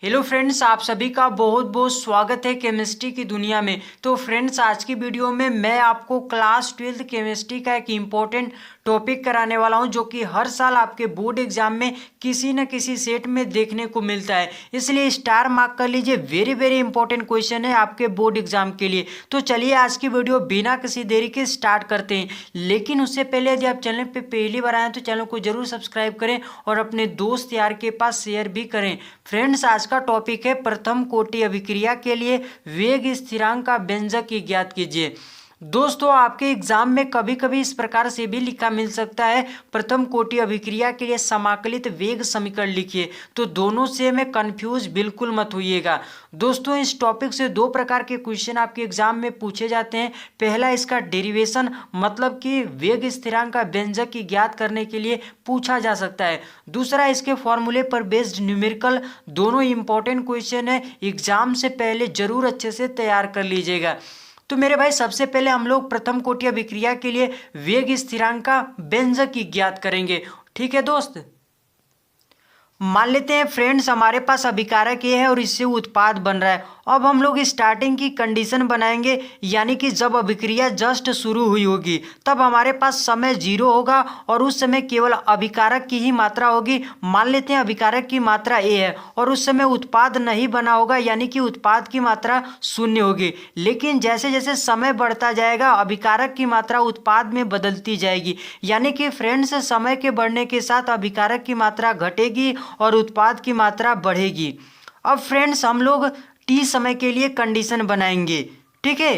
Hello friends, आप सभी का बहुत बहुत स्वागत है केमिस्ट्री की दुनिया में। तो फ्रेंड्स, आज की वीडियो में मैं आपको क्लास 12th केमिस्ट्री का एक इम्पोर्टेंट टॉपिक कराने वाला हूं, जो कि हर साल आपके बोर्ड एग्जाम में किसी न किसी सेट में देखने को मिलता है। इसलिए स्टार मार्क कर लीजिए, वेरी वेरी इंपॉर्टेंट क्वेश्चन है आपके बोर्ड एग्जाम के लिए। तो चलिए आज की वीडियो बिना किसी देरी के स्टार्ट करते हैं। लेकिन उससे पहले यदि आप चैनल पर पहली बार आए तो चैनल को जरूर सब्सक्राइब करें और अपने दोस्त यार के पास शेयर भी करें। फ्रेंड्स, आज का टॉपिक है प्रथम कोटि अभिक्रिया के लिए वेग स्थिरांक का व्यंजक ज्ञात कीजिए। दोस्तों, आपके एग्जाम में कभी कभी इस प्रकार से भी लिखा मिल सकता है, प्रथम कोटि अभिक्रिया के लिए समाकलित वेग समीकरण लिखिए। तो दोनों से में कंफ्यूज बिल्कुल मत होइएगा। दोस्तों, इस टॉपिक से दो प्रकार के क्वेश्चन आपके एग्जाम में पूछे जाते हैं। पहला इसका डेरिवेशन, मतलब कि वेग स्थिरांक का व्यंजक ज्ञात करने के लिए पूछा जा सकता है। दूसरा इसके फॉर्मूले पर बेस्ड न्यूमेरिकल। दोनों इंपॉर्टेंट क्वेश्चन है, एग्जाम से पहले जरूर अच्छे से तैयार कर लीजिएगा। तो मेरे भाई, सबसे पहले हम लोग प्रथम कोटि अभिक्रिया के लिए वेग स्थिरांक का व्यंजक ज्ञात करेंगे। ठीक है दोस्त, मान लेते हैं फ्रेंड्स हमारे पास अभिकारक ये है और इससे उत्पाद बन रहा है। अब हम लोग स्टार्टिंग की कंडीशन बनाएंगे, यानी कि जब अभिक्रिया जस्ट शुरू हुई होगी तब हमारे पास समय 0 होगा और उस समय केवल अभिकारक की ही मात्रा होगी। मान लेते हैं अभिकारक की मात्रा A है और उस समय उत्पाद नहीं बना होगा, यानी कि उत्पाद की मात्रा 0 होगी। लेकिन जैसे जैसे समय बढ़ता जाएगा अभिकारक की मात्रा उत्पाद में बदलती जाएगी, यानी कि फ्रेंड्स समय के बढ़ने के साथ अभिकारक की मात्रा घटेगी और उत्पाद की मात्रा बढ़ेगी। अब फ्रेंड्स हम लोग टी समय के लिए कंडीशन बनाएंगे। ठीक है,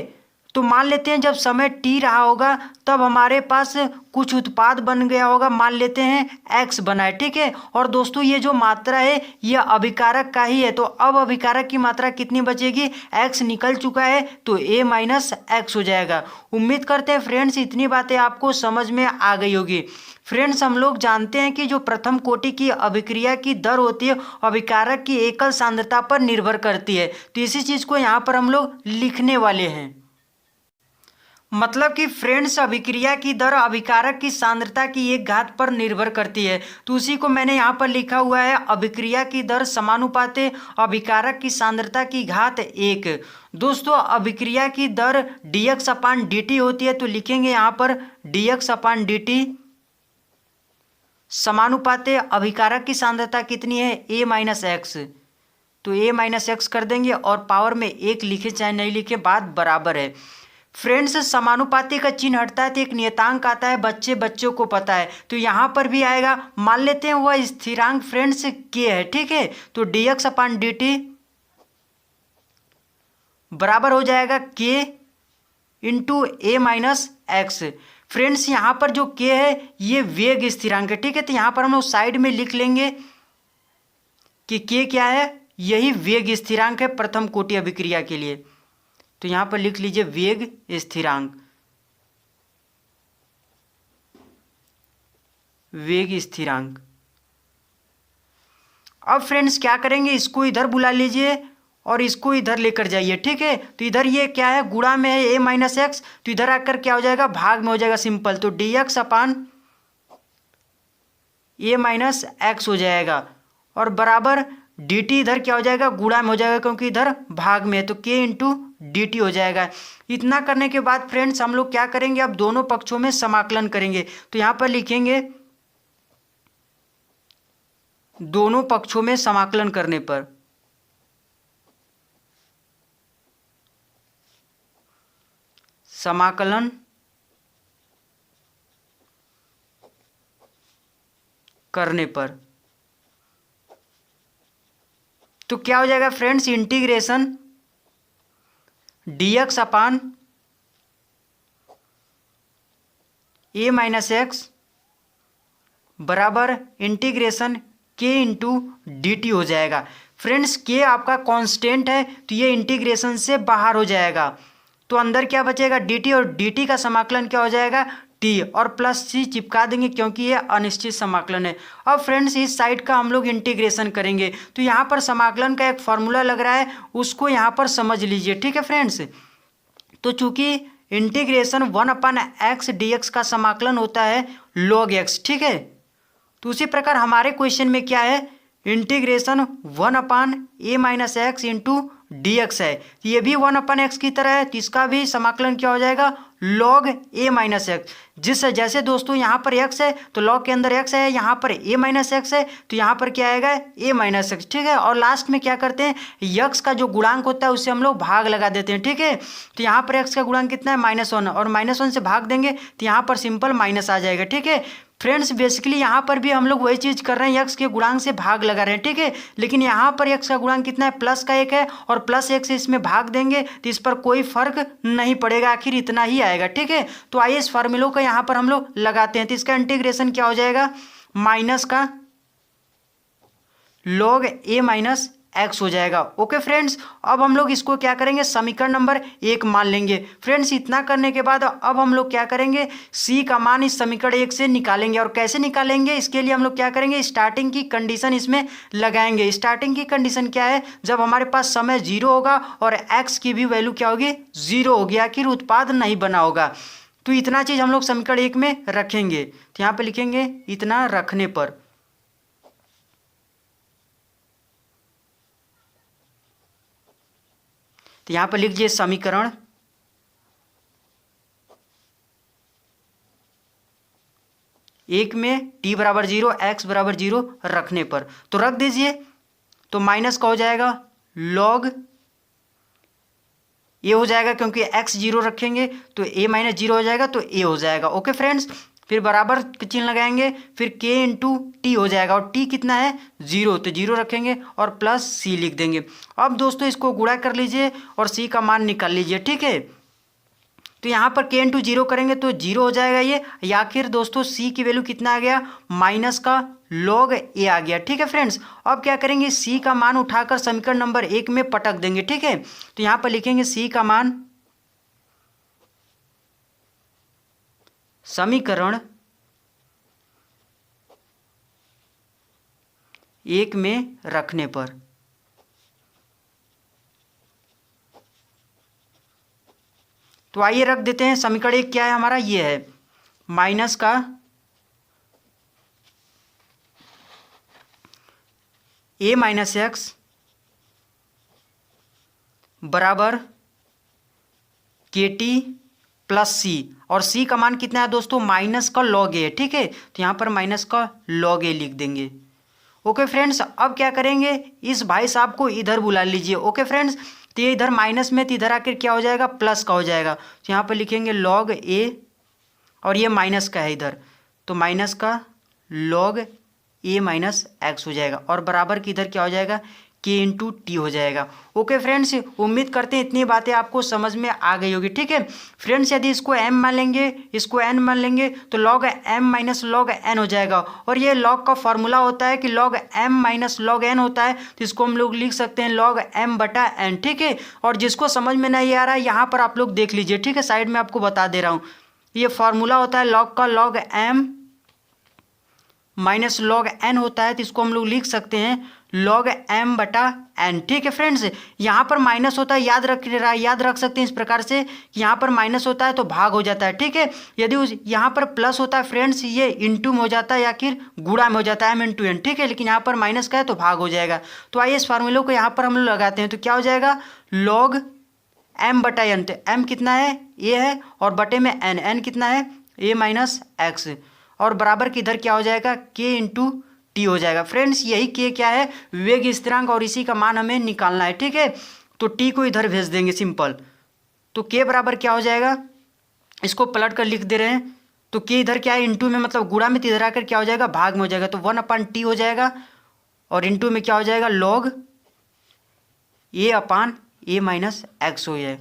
तो मान लेते हैं जब समय टी रहा होगा तब हमारे पास कुछ उत्पाद बन गया होगा, मान लेते हैं एक्स बना है। ठीक है, और दोस्तों ये जो मात्रा है यह अभिकारक का ही है, तो अब अभिकारक की मात्रा कितनी बचेगी, एक्स निकल चुका है तो ए माइनस एक्स हो जाएगा। उम्मीद करते हैं फ्रेंड्स इतनी बातें आपको समझ में आ गई होगी। फ्रेंड्स, हम लोग जानते हैं कि जो प्रथम कोटि की अभिक्रिया की दर होती है अभिकारक की एकल सांद्रता पर निर्भर करती है। तो इसी चीज को यहाँ पर हम लोग लिखने वाले हैं। मतलब कि फ्रेंड्स अभिक्रिया की दर अभिकारक की सांद्रता की एक घात पर निर्भर करती है। तो उसी को मैंने यहाँ पर लिखा हुआ है, अभिक्रिया की दर समानुपाते अभिकारक की सांद्रता की घात 1। दोस्तों, अभिक्रिया की दर dx अपान dt होती है, तो लिखेंगे यहाँ पर dx अपान dt समानुपाते अभिकारक की सांद्रता कितनी है, a माइनस एक्स। तो a माइनस एक्स कर देंगे और पावर में 1 लिखे चाहे नहीं लिखे, बात बराबर है। फ्रेंड्स, समानुपाती का चिन्ह हटता है तो एक नियतांक आता है, बच्चों को पता है, तो यहाँ पर भी आएगा। मान लेते हैं वह स्थिरांक फ्रेंड्स k है। ठीक है, तो dx अपान dt बराबर हो जाएगा k into a minus x. Friends, यहाँ पर जो k है ये वेग स्थिरांक है। ठीक है, तो यहाँ पर हम लोग साइड में लिख लेंगे कि k क्या है, यही वेग स्थिरांक है प्रथम कोटि अभिक्रिया के लिए। तो यहाँ पर लिख लीजिए वेग स्थिरांक, वेग स्थिरांक। अब फ्रेंड्स क्या करेंगे, इसको इधर बुला लीजिए और इसको इधर लेकर जाइए। ठीक है, तो इधर ये क्या है, गुणा में है a माइनस एक्स, तो इधर आकर क्या हो जाएगा, भाग में हो जाएगा सिंपल। तो dx upon a minus x हो जाएगा और बराबर dt इधर क्या हो जाएगा, गुणा में हो जाएगा क्योंकि इधर भाग में है, तो k इंटू dt हो जाएगा। इतना करने के बाद फ्रेंड्स हम लोग क्या करेंगे, अब दोनों पक्षों में समाकलन करेंगे। तो यहाँ पर लिखेंगे दोनों पक्षों में समाकलन करने पर समाकलन करने पर तो क्या हो जाएगा friends, integration dx upon a minus x बराबर इंटीग्रेशन k इंटू dt हो जाएगा। फ्रेंड्स, k आपका कांस्टेंट है तो ये इंटीग्रेशन से बाहर हो जाएगा, तो अंदर क्या बचेगा dt, और dt का समाकलन क्या हो जाएगा t, और प्लस c चिपका देंगे क्योंकि ये अनिश्चित समाकलन है। अब फ्रेंड्स इस साइड का हम लोग इंटीग्रेशन करेंगे, तो यहाँ पर समाकलन का एक फॉर्मूला लग रहा है, उसको यहाँ पर समझ लीजिए। ठीक है फ्रेंड्स, तो चूंकि इंटीग्रेशन 1 अपन एक्स dx का समाकलन होता है log x। ठीक है, तो उसी प्रकार हमारे क्वेश्चन में क्या है, इंटीग्रेशन 1/a-x इंटू dx है, ये भी 1/x की तरह है, तो इसका भी समाकलन क्या हो जाएगा, log a-x। जिससे जैसे दोस्तों यहाँ पर x है तो log के अंदर x है, यहाँ पर a-x है तो यहाँ पर क्या आएगा, a-x, ठीक है। और लास्ट में क्या करते हैं, x का जो गुणांक होता है उससे हम लोग भाग लगा देते हैं, ठीक है। तो यहाँ पर x का गुणांक कितना है, -1, और -1 से भाग देंगे तो यहाँ पर सिंपल माइनस आ जाएगा, ठीक है। फ्रेंड्स बेसिकली यहाँ पर भी हम लोग वही चीज़ कर रहे हैं, x के गुणांक से भाग लगा रहे हैं, ठीक है। लेकिन यहाँ पर x का गुणांक कितना है, +1 है, और +1 से इसमें भाग देंगे तो इस पर कोई फर्क नहीं पड़ेगा, आखिर इतना ही आएगा, ठीक है। तो आइए इस फार्मूलों का यहाँ पर हम लोग लगाते हैं। तो इसका इंटीग्रेशन क्या हो जाएगा, माइनस का log a-x हो जाएगा। ओके फ्रेंड्स, अब हम लोग इसको क्या करेंगे, समीकरण नंबर 1 मान लेंगे। फ्रेंड्स इतना करने के बाद अब हम लोग क्या करेंगे, c का मान इस समीकरण 1 से निकालेंगे। और कैसे निकालेंगे, इसके लिए हम लोग क्या करेंगे, स्टार्टिंग की कंडीशन इसमें लगाएंगे। स्टार्टिंग की कंडीशन क्या है, जब हमारे पास समय 0 होगा और x की भी वैल्यू क्या होगी, 0 होगी, आखिर उत्पाद नहीं बना होगा। तो इतना चीज़ हम लोग समीकरण 1 में रखेंगे। तो यहाँ पर लिखेंगे इतना रखने पर, तो यहां पर लिख दीजिए समीकरण 1 में t बराबर 0 x बराबर 0 रखने पर, तो रख दीजिए। तो माइनस का हो जाएगा log a हो जाएगा, क्योंकि x 0 रखेंगे तो a - 0 हो जाएगा, तो a हो जाएगा। ओके फ्रेंड्स, फिर बराबर चिन्ह लगाएंगे, फिर k इंटू टी हो जाएगा, और t कितना है, 0, तो 0 रखेंगे और प्लस c लिख देंगे। अब दोस्तों इसको गुणा कर लीजिए और c का मान निकाल लीजिए, ठीक है। तो यहाँ पर k इंटू 0 करेंगे तो 0 हो जाएगा ये, या आखिर दोस्तों c की वैल्यू कितना आ गया, माइनस का log a आ गया, ठीक है फ्रेंड्स। अब क्या करेंगे, c का मान उठाकर समीकरण नंबर 1 में पटक देंगे, ठीक है। तो यहाँ पर लिखेंगे c का मान समीकरण 1 में रखने पर, तो आइए रख देते हैं। समीकरण 1 क्या है हमारा, ये है माइनस का a-x बराबर kt प्लस c, और c का मान कितना है दोस्तों, माइनस का log a, ठीक है। तो यहाँ पर माइनस का log a लिख देंगे। ओके फ्रेंड्स, अब क्या करेंगे, इस भाई साहब को इधर बुला लीजिए। ओके फ्रेंड्स, तो ये इधर माइनस में, तो इधर आकर क्या हो जाएगा, प्लस का हो जाएगा। तो यहाँ पर लिखेंगे log a, और ये माइनस का है इधर, तो माइनस का log a - x हो जाएगा, और बराबर की इधर क्या हो जाएगा, k इंटू टी हो जाएगा। ओके फ्रेंड्स, उम्मीद करते हैं इतनी बातें आपको समझ में आ गई होगी, ठीक है। फ्रेंड्स यदि इसको m मान लेंगे, इसको n मान लेंगे, तो log m - log n हो जाएगा। और ये log का फॉर्मूला होता है कि log m - log n होता है, तो इसको हम लोग लिख सकते हैं log m/n, ठीक है। और जिसको समझ में नहीं आ रहा है यहाँ पर आप लोग देख लीजिए, ठीक है, साइड में आपको बता दे रहा हूँ। ये फॉर्मूला होता है log का, log m - log n होता है, तो इसको हम लोग लिख सकते हैं log m/n, ठीक है फ्रेंड्स। यहाँ पर माइनस होता है, याद रख सकते हैं इस प्रकार से कि यहाँ पर माइनस होता है तो भाग हो जाता है, ठीक है। यदि यहाँ पर प्लस होता है फ्रेंड्स, ये इंटू में हो जाता है या फिर गुणा में हो जाता है, m इंटू n, ठीक है। लेकिन यहाँ पर माइनस का है तो भाग हो जाएगा। तो आइए इस फार्मूले को यहाँ पर हम लोग लगाते हैं, तो क्या हो जाएगा, log m/n, तो m कितना है, a है, और बटे में n कितना है, a - x, और बराबर की इधर क्या हो जाएगा, k इंटू टी हो जाएगा। फ्रेंड्स यही k क्या है, वेग स्थिरांक, और इसी का मान हमें निकालना है, ठीक है। तो t को इधर भेज देंगे सिंपल, तो k बराबर क्या हो जाएगा, इसको पलट कर लिख दे रहे हैं, तो k इधर क्या है, इंटू में मतलब गुणा में, इधर आकर क्या हो जाएगा, भाग में हो जाएगा, तो 1/t हो जाएगा, और इंटू में क्या हो जाएगा, log a/a - x हो जाए।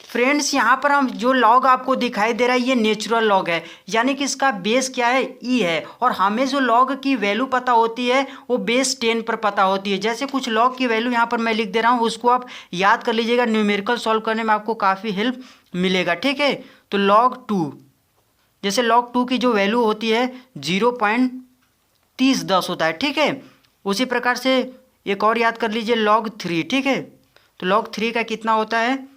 फ्रेंड्स यहाँ पर हम जो लॉग आपको दिखाई दे रहा है ये नेचुरल लॉग है, यानी कि इसका बेस क्या है, ई है, और हमें जो लॉग की वैल्यू पता होती है वो बेस 10 पर पता होती है। जैसे कुछ लॉग की वैल्यू यहाँ पर मैं लिख दे रहा हूँ, उसको आप याद कर लीजिएगा, न्यूमेरिकल सॉल्व करने में आपको काफ़ी हेल्प मिलेगा, ठीक है। तो log 2, जैसे log 2 की जो वैल्यू होती है 0.3010 होता है, ठीक है। उसी प्रकार से एक और याद कर लीजिए log 3, ठीक है। तो log 3 का कितना होता है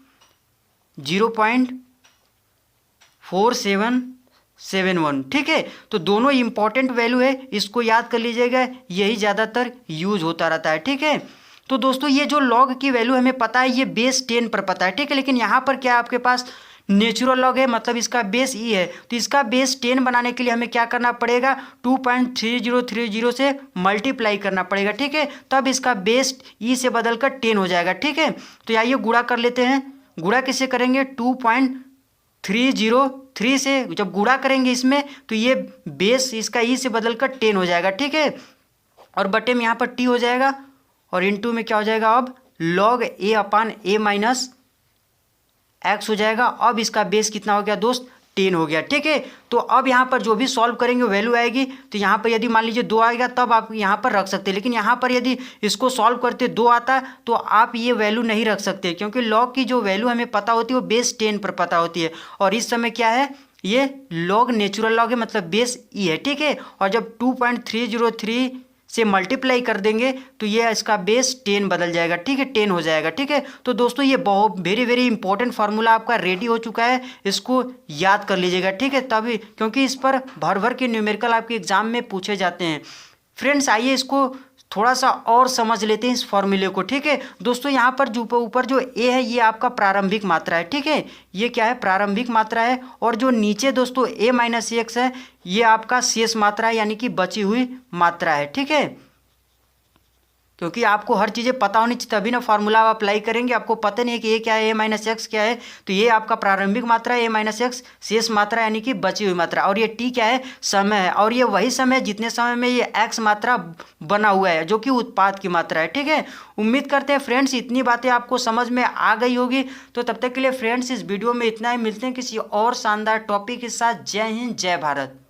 0.47 71। ठीक है, तो दोनों इंपॉर्टेंट वैल्यू है, इसको याद कर लीजिएगा, यही ज़्यादातर यूज होता रहता है। ठीक है, तो दोस्तों ये जो लॉग की वैल्यू हमें पता है, ये बेस 10 पर पता है। ठीक है, लेकिन यहाँ पर क्या है, आपके पास नेचुरल लॉग है, मतलब इसका बेस ई है, तो इसका बेस 10 बनाने के लिए हमें क्या करना पड़ेगा, 2.3030 से मल्टीप्लाई करना पड़ेगा। ठीक है, तब इसका बेस ई से बदलकर 10 हो जाएगा। ठीक है, तो आइए गुणा कर लेते हैं। गुणा किससे करेंगे, 2.303 से जब गुणा करेंगे इसमें, तो ये बेस इसका ई से बदलकर 10 हो जाएगा। ठीक है, और बटे में यहाँ पर टी हो जाएगा, और इनटू में क्या हो जाएगा, अब log a upon a minus x हो जाएगा। अब इसका बेस कितना हो गया दोस्त, 10 हो गया। ठीक है, तो अब यहाँ पर जो भी सॉल्व करेंगे वैल्यू आएगी, तो यहाँ पर यदि मान लीजिए 2 आएगा तब आप यहाँ पर रख सकते हैं, लेकिन यहाँ पर यदि इसको सॉल्व करते 2 आता है तो आप ये वैल्यू नहीं रख सकते, क्योंकि लॉग की जो वैल्यू हमें पता होती है वो बेस 10 पर पता होती है, और इस समय क्या है, ये लॉग नेचुरल लॉग है, मतलब बेस ई है। ठीक है, और जब 2.303 से मल्टीप्लाई कर देंगे तो ये इसका बेस 10 बदल जाएगा। ठीक है, 10 हो जाएगा। ठीक है, तो दोस्तों ये बहुत वेरी इंपॉर्टेंट फार्मूला आपका रेडी हो चुका है, इसको याद कर लीजिएगा। ठीक है, तभी, क्योंकि इस पर भर भर के न्यूमेरिकल आपके एग्जाम में पूछे जाते हैं। फ्रेंड्स आइए इसको थोड़ा सा और समझ लेते हैं इस फॉर्मूले को। ठीक है दोस्तों, यहाँ पर जो ऊपर जो ए है ये आपका प्रारंभिक मात्रा है। ठीक है, ये क्या है, प्रारंभिक मात्रा है, और जो नीचे दोस्तों ए माइनस एक्स है ये आपका शेष मात्रा है, यानी कि बची हुई मात्रा है। ठीक है, क्योंकि आपको हर चीज़ें पता होनी चाहिए, तभी ना फार्मूला आप अप्लाई करेंगे। आपको पता नहीं है कि ये क्या है, ए माइनस एक्स क्या है, तो ये आपका प्रारंभिक मात्रा है, ए माइनस एक्स शेष मात्रा यानी कि बची हुई मात्रा, और ये टी क्या है, समय है, और ये वही समय जितने समय में ये एक्स मात्रा बना हुआ है जो कि उत्पाद की मात्रा है। ठीक है, उम्मीद करते हैं फ्रेंड्स इतनी बातें आपको समझ में आ गई होगी। तो तब तक के लिए फ्रेंड्स इस वीडियो में इतना ही, मिलते हैं किसी और शानदार टॉपिक के साथ। जय हिंद, जय भारत।